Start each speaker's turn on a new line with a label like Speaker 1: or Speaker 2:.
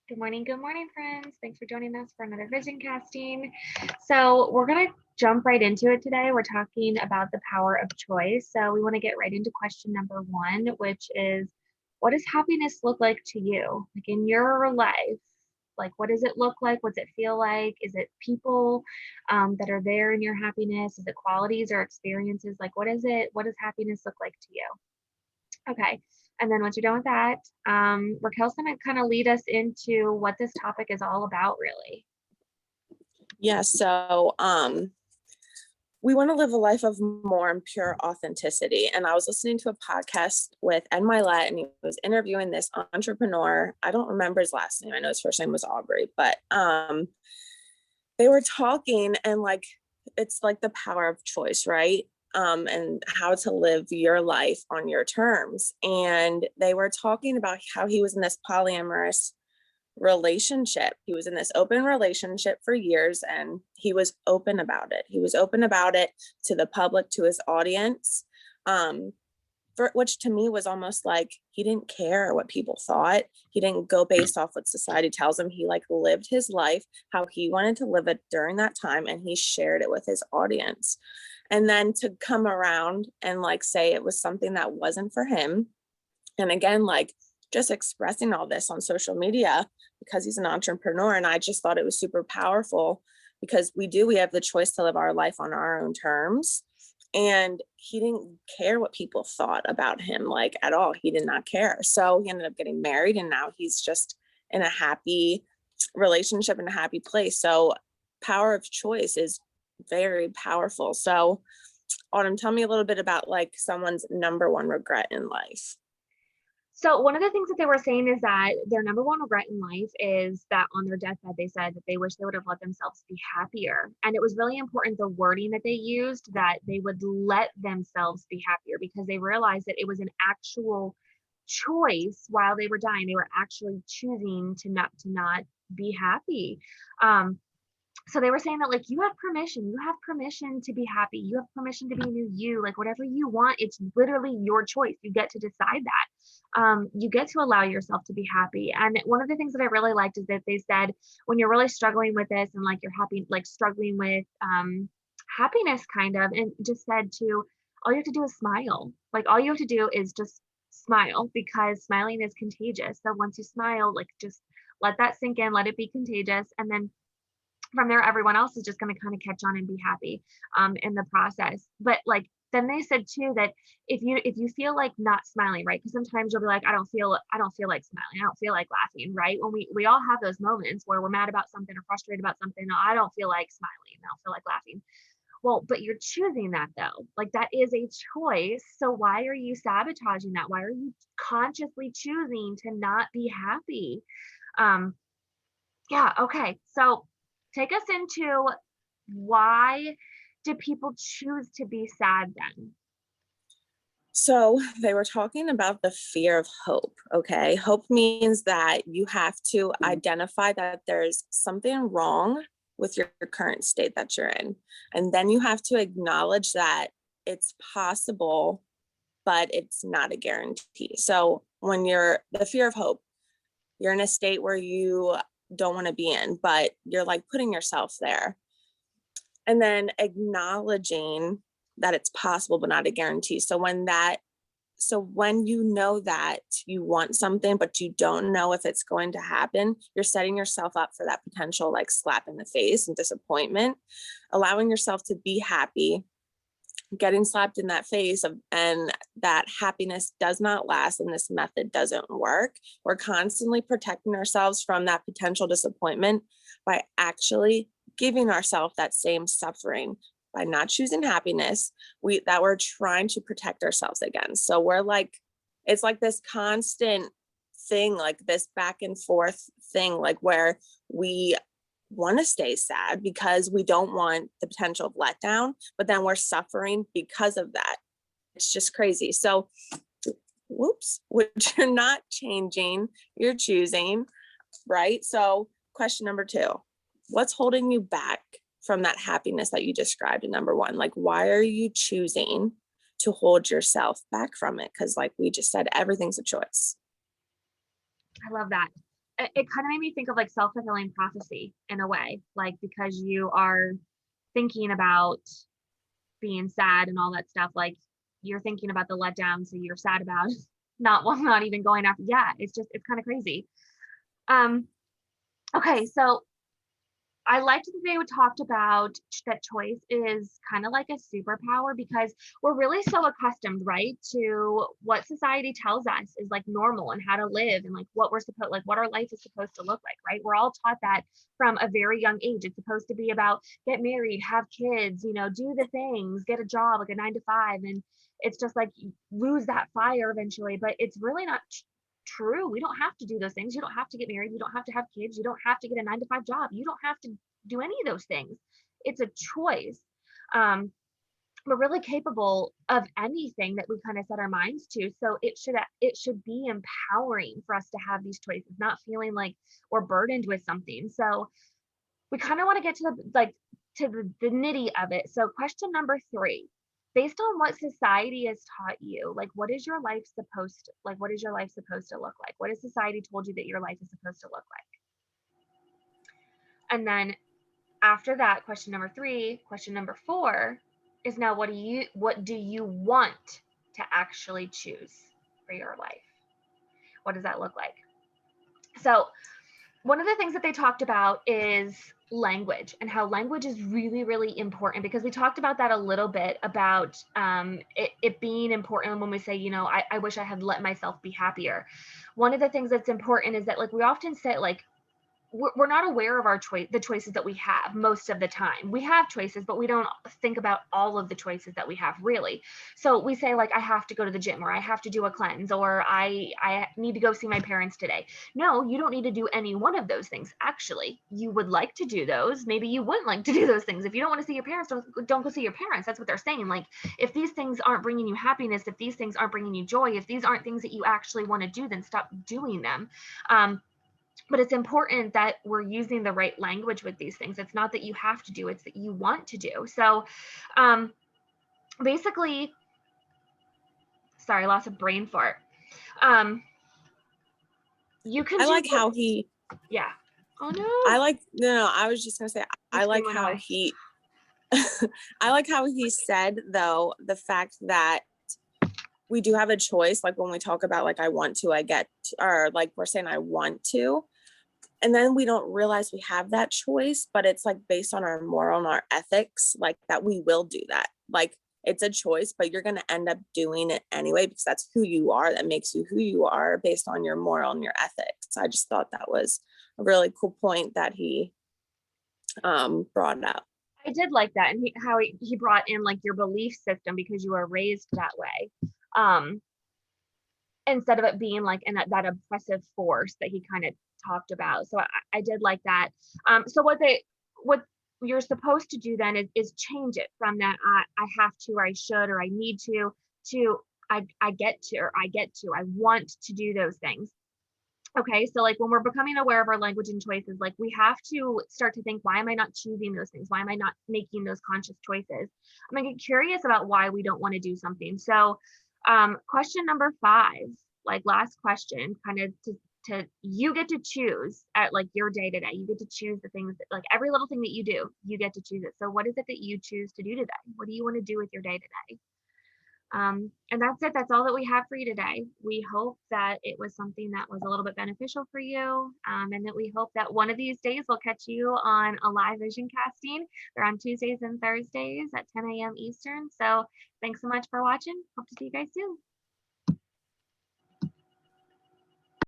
Speaker 1: Good morning, friends. Thanks for joining us for another vision casting. So, we're going to jump right into it today. We're talking about the power of choice. So, we want to get right into question number one, which is what does happiness look like to you? Like in your life, like what does it look like? What's it feel like? Is it people that are there in your happiness? Is it qualities or experiences? Like, what is it? What does happiness look like to you? Okay. And then once you're done with that, Raquel's going to kind of lead us into what this topic is all about, really.
Speaker 2: Yeah, so we want to live a life of more and pure authenticity. And I was listening to a podcast with Ed Milet, and he was interviewing this entrepreneur. I don't remember his last name. I know his first name was Aubrey, but they were talking and like it's like the power of choice, right? And how to live your life on your terms. And they were talking about how he was in this polyamorous relationship. He was in this open relationship for years and he was open about it. He was open about it to the public, to his audience. For which to me was almost like he didn't care what people thought. He didn't go based off what society tells him. He like lived his life how he wanted to live it during that time, and he shared it with his audience. And then to come around and like say it was something that wasn't for him, and again, like just expressing all this on social media because he's an entrepreneur. And I just thought it was super powerful because we have the choice to live our life on our own terms. And he didn't care what people thought about him, like at all. He did not care. So he ended up getting married, and now he's just in a happy relationship, in a happy place. So power of choice is very powerful. So Autumn, tell me a little bit about like someone's number one regret in life.
Speaker 1: So, one of the things that they were saying is that their number one regret in life is that on their deathbed, they said that they wish they would have let themselves be happier. And it was really important the wording that they used, that they would let themselves be happier, because they realized that it was an actual choice while they were dying. They were actually choosing to not be happy. Um, so they were saying that, like, you have permission to be happy, you have permission to be new you, like whatever you want, it's literally your choice, you get to decide that. You get to allow yourself to be happy. And one of the things that I really liked is that they said when you're really struggling with this, and like you're happy, like struggling with happiness kind of, and just said to, all you have to do is smile. Like all you have to do is just smile, because smiling is contagious. So once you smile, like just let that sink in, let it be contagious, and then from there everyone else is just going to kind of catch on and be happy in the process. But like then they said too that if you feel like not smiling, right, because sometimes you'll be like, I don't feel like smiling, I don't feel like laughing, right, when we all have those moments where we're mad about something or frustrated about something. No, I don't feel like smiling, I don't feel like laughing. Well, but you're choosing that though, like that is a choice. So why are you sabotaging that? Why are you consciously choosing to not be happy? um yeah, okay. So take us into, why do people choose to be sad then?
Speaker 2: So they were talking about the fear of hope. Okay. Hope means that you have to identify that there's something wrong with your current state that you're in. And then you have to acknowledge that it's possible, but it's not a guarantee. So when you're the fear of hope, you're in a state where you don't want to be in, but you're like putting yourself there. And then acknowledging that it's possible, but not a guarantee. So when you know that you want something, but you don't know if it's going to happen, you're setting yourself up for that potential like slap in the face and disappointment, allowing yourself to be happy, getting slapped in that face of, and that happiness does not last and this method doesn't work. We're constantly protecting ourselves from that potential disappointment by actually giving ourselves that same suffering by not choosing happiness we're trying to protect ourselves against. So we're like, it's like this constant thing, like this back and forth thing, like where we want to stay sad because we don't want the potential of letdown, but then we're suffering because of that. It's just crazy. So whoops, which you're not changing, you're choosing, right? So question number two, what's holding you back from that happiness that you described in number one? Like, why are you choosing to hold yourself back from it? Because like we just said, everything's a choice.
Speaker 1: I love that. it kind of made me think of like self-fulfilling prophecy in a way, like because you are thinking about being sad and all that stuff, like you're thinking about the letdown, so you're sad about not even going after. Yeah, it's kind of crazy. Um, okay, so I liked that they would talked about that choice is kind of like a superpower because we're really so accustomed, right, to what society tells us is like normal and how to live and like what we're supposed like what our life is supposed to look like, right? We're all taught that from a very young age. It's supposed to be about get married, have kids, do the things, get a job like a 9 to 5, and it's just like you lose that fire eventually. But it's really not true. We don't have to do those things. You don't have to get married. You don't have to have kids. You don't have to get a 9 to 5 job. You don't have to do any of those things. It's a choice. Um, we're really capable of anything that we kind of set our minds to. So it should be empowering for us to have these choices, not feeling like we're burdened with something. So we kind of want to get to the nitty of it. So question number 3, based on what society has taught you, like what is your life supposed to look like? What has society told you that your life is supposed to look like? And then after that, question number 3, question number 4 is now what do you want to actually choose for your life? What does that look like? So one of the things that they talked about is language and how language is really, really important, because we talked about that a little bit about it being important when we say, I wish I had let myself be happier. One of the things that's important is that like we often say like we're not aware of the choices that we have most of the time. We have choices, but we don't think about all of the choices that we have really. So we say like, I have to go to the gym, or I have to do a cleanse, or I need to go see my parents today. No, you don't need to do any one of those things. Actually, you would like to do those. Maybe you wouldn't like to do those things. If you don't want to see your parents, don't go see your parents. That's what they're saying. Like, if these things aren't bringing you happiness, if these things aren't bringing you joy, if these aren't things that you actually want to do, then stop doing them. But it's important that we're using the right language with these things. It's not that you have to do, it's that you want to do. So basically, sorry, lots of brain fart. You can
Speaker 2: I like how he,
Speaker 1: yeah. Oh no.
Speaker 2: no, I was just gonna say, I like how he, I like how he said though, the fact that we do have a choice. Like when we talk about like, I want to, I get, or like we're saying, I want to, and then we don't realize we have that choice, but it's like based on our moral and our ethics, like that we will do that. Like it's a choice, but you're going to end up doing it anyway, because that's who you are. That makes you who you are based on your moral and your ethics. I just thought that was a really cool point that he brought up.
Speaker 1: I did like that. And how he brought in like your belief system because you were raised that way. Instead of it being like that oppressive force that he kind of talked about. So I did like that. So what you're supposed to do then is change it from that I have to, or I should, or I need to I get to, or I want to do those things. Okay, so like when we're becoming aware of our language and choices, like we have to start to think, why am I not choosing those things? Why am I not making those conscious choices? I'm gonna get curious about why we don't want to do something. So question number 5, like last question, kind of to you get to choose at like your day to day. You get to choose the things that, like every little thing that you do, you get to choose it. So what is it that you choose to do today? What do you want to do with your day today? And that's it. That's all that we have for you today. We hope that it was something that was a little bit beneficial for you, and that we hope that one of these days we'll catch you on a live vision casting. They're on Tuesdays and Thursdays at 10 a.m. Eastern. So thanks so much for watching. Hope to see you guys soon.